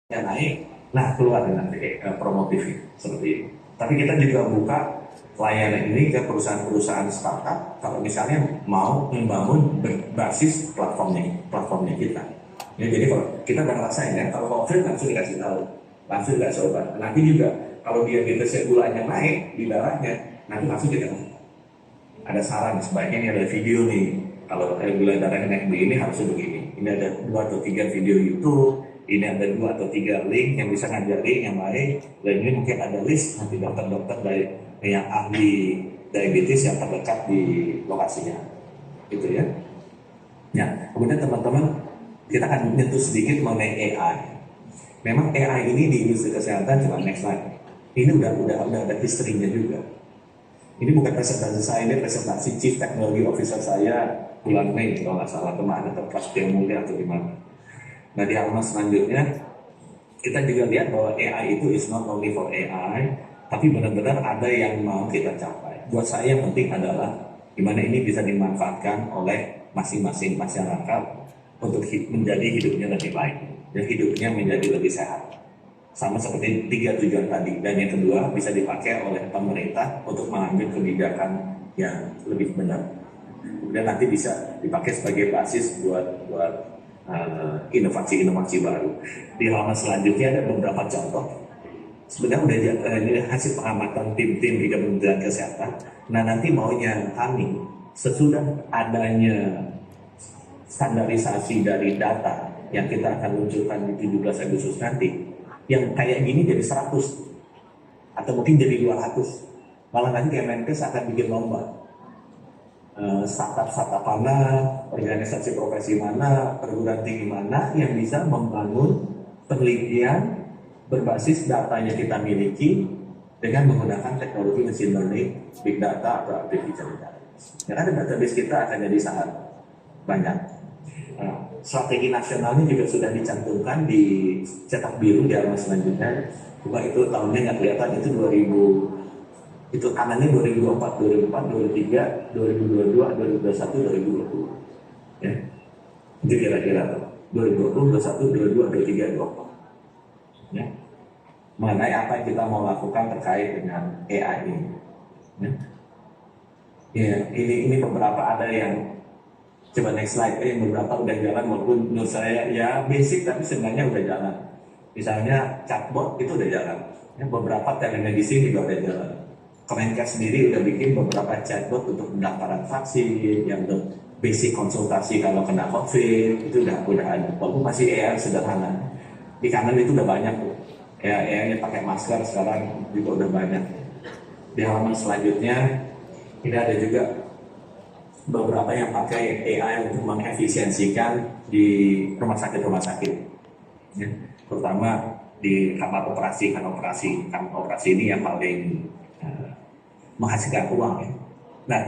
yang naik, nah keluar nanti promotif seperti itu. Tapi kita juga buka layanan ini ke perusahaan-perusahaan startup kalau misalnya mau membangun berbasis platformnya kita. Ya, jadi kalau kita udah ngerasain ya, kalau COVID langsung dikasih tahu, langsung dikasih obat. Nanti juga kalau diabetesnya gulanya naik di darahnya, nanti langsung kita ada saran sebaiknya ini ada video nih. Kalau gula darahnya naik begini harusnya begini. Ini ada 2 atau 3 video YouTube, ini ada 2 atau 3 link yang bisa ngajarin yang baik. Dan ini mungkin ada list nanti dokter-dokter dari yang ahli diabetes yang terdekat di lokasinya, gitu ya. Nah, kemudian teman-teman kita akan menyentuh sedikit mengenai AI. Memang AI ini di industri kesehatan cuma next slide. Ini udah ada historinya juga. Ini bukan presentasi saya, ini presentasi Chief Technology Officer saya bulan Mei kalau nggak salah kemana, atau pas dia mulia atau gimana. Nah di halaman selanjutnya kita juga lihat bahwa AI itu is not only for AI, tapi benar-benar ada yang mau kita capai. Buat saya yang penting adalah gimana ini bisa dimanfaatkan oleh masing-masing masyarakat untuk menjadi hidupnya lebih baik, dan hidupnya menjadi lebih sehat. Sama seperti 3 tujuan tadi. Dan yang kedua bisa dipakai oleh pemerintah untuk mengambil kebijakan yang lebih benar. Kemudian nanti bisa dipakai sebagai basis buat inovasi-inovasi baru. Di halaman selanjutnya ada beberapa contoh. Sebenarnya udah hasil pengamatan tim-tim di Kementerian Kesehatan. Nah nanti maunya kami sesudah adanya standarisasi dari data yang kita akan munculkan di 17 Agustus nanti, yang kayak gini jadi 100 atau mungkin jadi 200. Malah nanti Kemenkes akan bikin lomba, startup mana, organisasi profesi mana, perguruan tinggi mana yang bisa membangun penelitian berbasis data yang kita miliki dengan menggunakan teknologi machine learning, big data atau artificial intelligence. Karena database kita akan jadi sangat banyak. Strategi nasionalnya juga sudah dicantumkan di cetak biru di halaman selanjutnya. Cuma itu tahunnya nggak kelihatan, itu 2000, itu kanannya 2004, 2004, 2003, 2022, 2021, 2020. Ya. Itu kira-kira 2020, 2021, 2022, 2023, 2024. Ya. Mengenai apa yang kita mau lakukan terkait dengan AI ini. Ya. Ya, ini beberapa ada yang coba next slide, beberapa udah jalan walaupun menurut saya ya basic tapi sebenarnya udah jalan. Misalnya chatbot itu udah jalan. Ya, beberapa telemedicine juga udah jalan. Kemenkes sendiri udah bikin beberapa chatbot untuk pendaftaran vaksin, yang untuk basic konsultasi kalau kena COVID itu udah ada. Walaupun masih AI sederhana. Di kanan itu udah banyak tuh. AI yang pakai masker sekarang juga udah banyak. Di halaman selanjutnya ini ada juga beberapa yang pakai AI untuk mengefisiensikan di rumah sakit, ya. Terutama di kamar operasi, kamar operasi ini yang paling menghasilkan uang, ya. Nah,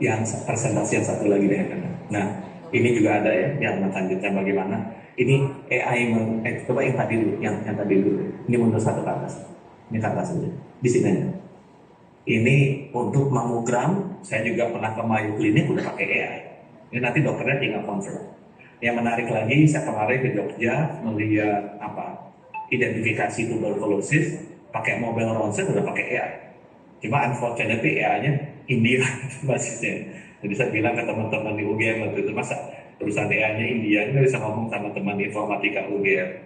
yang presentasi yang satu lagi deh. Nah, ini juga ada ya, yang selanjutnya bagaimana ini AI coba yang tadi dulu, yang tadi dulu. Ini mundur satu ke atas. Ini ke atas saja. Di sini aja. Ini untuk mamogram, saya juga pernah ke Mayo Clinic udah pakai AI. Ini nanti dokternya tinggal confirm. Yang menarik lagi, saya kemarin ke Jogja melihat identifikasi tuberkulosis pakai mobile ronsen udah pakai AI. Cuma unfortunately AI-nya India basisnya. Jadi saya bilang ke teman-teman di UGM waktu itu, masa perusahaan AI-nya India ini bisa ngomong sama teman informatika UGM.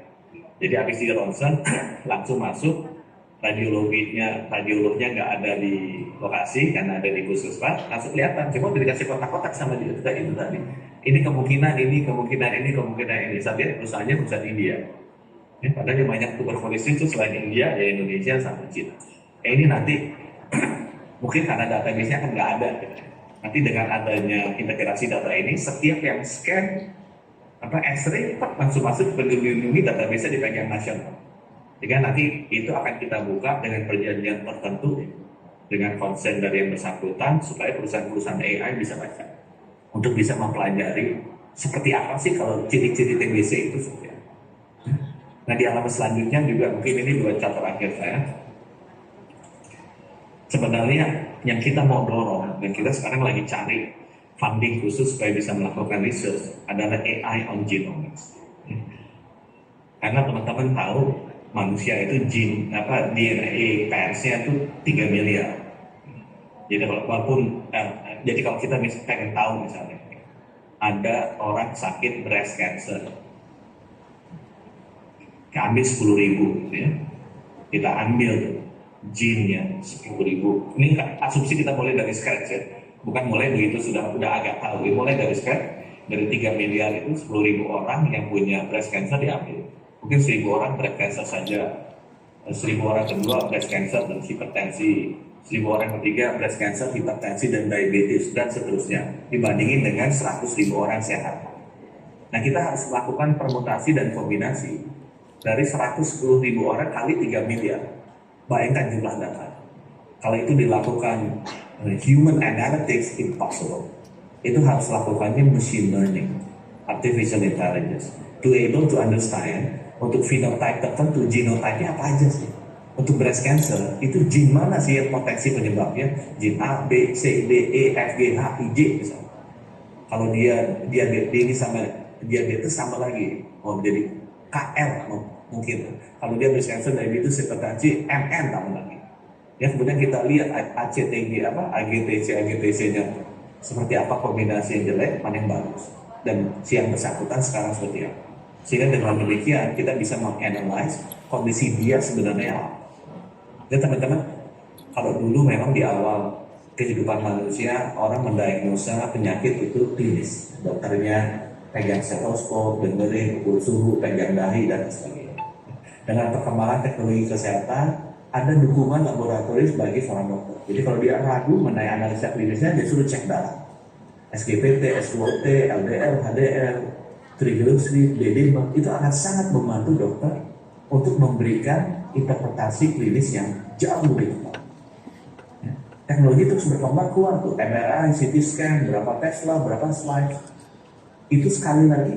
Jadi habis di ronsen langsung masuk. Radiolognya nggak ada di lokasi karena ada di puskesmas, langsung kelihatan. Cuma udah dikasih kotak-kotak sama dia itu tadi. Ini kemungkinan ini. Saya lihat perusahaannya perusahaan India. Ya, padahal yang banyak tuberkulosis itu selain India ya Indonesia sama Cina. Ini nanti mungkin karena database-nya kan nggak ada. Nanti dengan adanya integrasi data ini, setiap yang scan X-ray langsung masuk ke peduli database-nya dipegang nasional. Jika nanti itu akan kita buka dengan perjanjian tertentu dengan konsen dari yang bersangkutan supaya perusahaan-perusahaan AI bisa baca untuk bisa mempelajari seperti apa sih kalau ciri-ciri TBC itu seperti apa. Nah di halaman selanjutnya juga mungkin ini 2 chart terakhir saya. Sebenarnya yang kita mau dorong dan kita sekarang lagi cari funding khusus supaya bisa melakukan research adalah AI on genomics. Karena teman-teman tahu manusia itu DNA pairsnya itu 3 miliar. Jadi jadi kalau kita pengen tahu misalnya ada orang sakit breast cancer, kita ambil 10.000 ya. Kita ambil gennya 10.000. Ini asumsi kita mulai dari scratch ya. Bukan mulai begitu sudah agak tahu. Mulai dari scratch, dari 3 miliar itu 10.000 orang yang punya breast cancer diambil. Mungkin 1.000 orang breast cancer saja, 1.000 orang kedua breast cancer dan hipertensi, 1.000 orang ketiga breast cancer, hipertensi dan diabetes dan seterusnya. Dibandingin dengan 100.000 orang sehat. Nah kita harus melakukan permutasi dan kombinasi dari 110.000 orang kali 3 miliar. Bayangkan jumlah data. Kalau itu dilakukan human analytics, impossible. Itu harus lakukannya machine learning, artificial intelligence, to able to understand untuk phenotype tertentu, genotype-nya apa aja sih. Untuk breast cancer, itu gene mana sih yang potensi penyebabnya? Gene A, B, C, D, E, F, G, H, I, J misalnya. Kalau dia ini sama diabetes sama lagi, jadi KL mungkin. Kalau dia breast cancer, diabetes, hipertensi, MN tambah lagi. Ya kemudian kita lihat ACTG AGTC-nya seperti apa kombinasi yang jelek, mana yang bagus, dan si yang bersangkutan sekarang seperti apa. Sehingga dengan demikian kita bisa menganalize kondisi dia sebenarnya apa. Dan teman-teman, kalau dulu memang di awal kehidupan manusia orang mendiagnosa penyakit itu klinis, dokternya pegang stetoskop, dengerin, ukur suhu, pegang dahi dan sebagainya. Dengan perkembangan teknologi kesehatan, ada dukungan laboratoris bagi seorang dokter. Jadi kalau dia ragu mengenai analisa klinisnya, dia suruh cek darah. SGPT, SWOT, LDL, HDL, triglyceride, DDMA, itu akan sangat membantu dokter untuk memberikan interpretasi klinis yang jauh lebih tepat. Ya. Teknologi terus berkembang kuat tuh, MRI, CT scan, berapa Tesla, berapa slide. Itu sekali lagi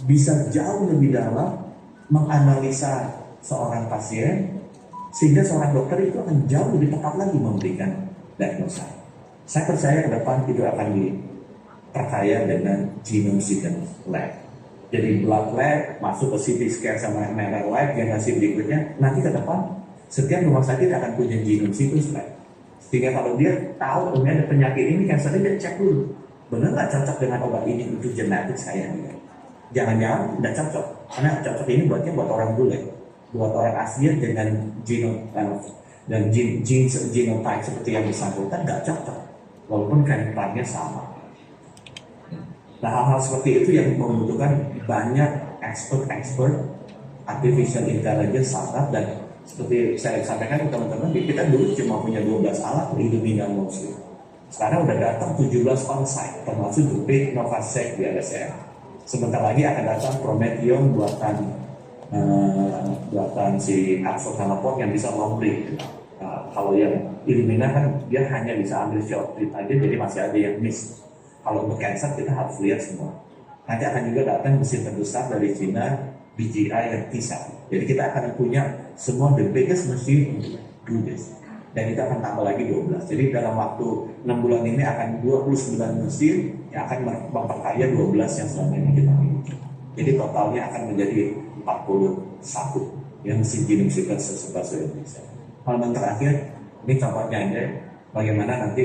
bisa jauh lebih dalam menganalisa seorang pasien, sehingga seorang dokter itu akan jauh lebih tepat lagi memberikan diagnosa. Saya percaya ke depan itu akan diperkaya dengan genome sequence lab. Jadi blood lab masuk ke CT scan sama MRI lab, generasi berikutnya nanti ke depan setiap rumah sakit akan punya genome sequence lab. Sehingga kalau dia tahu ada penyakit ini, kansernya dia cek dulu, benar nggak cocok dengan obat ini untuk genetik saya? Jangan-jangan tidak cocok, karena cocok ini buat orang bule, buat orang Asia dengan genotype seperti yang bersangkutan nggak cocok, walaupun karena sama. Nah hal-hal seperti itu yang membutuhkan banyak expert artificial intelligence startup, dan seperti saya sampaikan ke teman-teman, kita dulu cuma punya 12 alat Illumina mostly. Sekarang udah datang 17 on-site, termasuk The Big Novasec di RSM. Sebentar lagi akan datang Prometheum buatan si Axel Teleport yang bisa long read. Kalau yang Illumina kan dia hanya bisa ambil short read aja, jadi masih ada yang miss. Kalau untuk cancer kita harus lihat semua. Nanti akan juga datang mesin terbesar dari China, BGI dan TISA. Jadi kita akan punya semua the biggest machine untuk do this. Dan kita akan tambah lagi 12. Jadi dalam waktu 6 bulan ini akan 29 mesin yang akan memperkaya 12 yang selama ini kita miliki. Jadi totalnya akan menjadi 41 yang mesin genome sequence tersebar di Indonesia. Hal yang terakhir, ini contohnya aja bagaimana nanti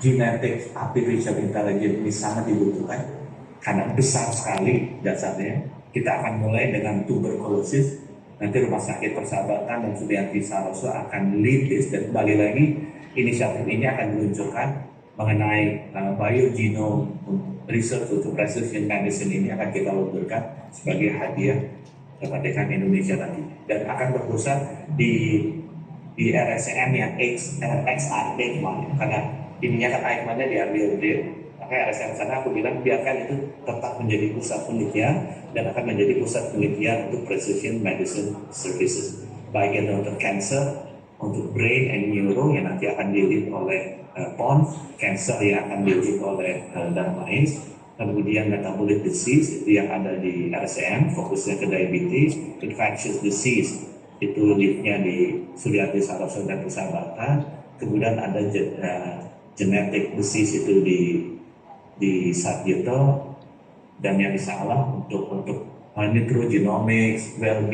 genetic artificial intelligence ini sangat dibutuhkan karena besar sekali dasarnya. Kita akan mulai dengan tuberkulosis. Nanti Rumah Sakit Persahabatan dan Sulianti Saroso akan lead this, dan kembali lagi inisiatif ini akan diluncurkan mengenai biogenome research untuk precision medicine. Ini akan kita luncurkan sebagai hadiah kemerdekaan Indonesia nanti, dan akan berpusat di RSCM yang XRD kemarin, karena ininya kan AIKMA-nya diambil dia. Makanya RSCM sana aku bilang biarkan itu tetap menjadi pusat penelitian dan akan menjadi pusat penelitian untuk precision medicine services, baik itu untuk cancer, untuk brain and neuro yang nanti akan di-lead oleh PON, cancer yang akan di-lead oleh Darmais, kemudian metabolic disease itu yang ada di RSCM, fokusnya ke diabetes, infectious disease itu lead-nya di Sulianti Saroso dan Persahabatan, kemudian ada genetic disease itu di Sarjito, dan yang insya Allah untuk nutrigenomics, well-being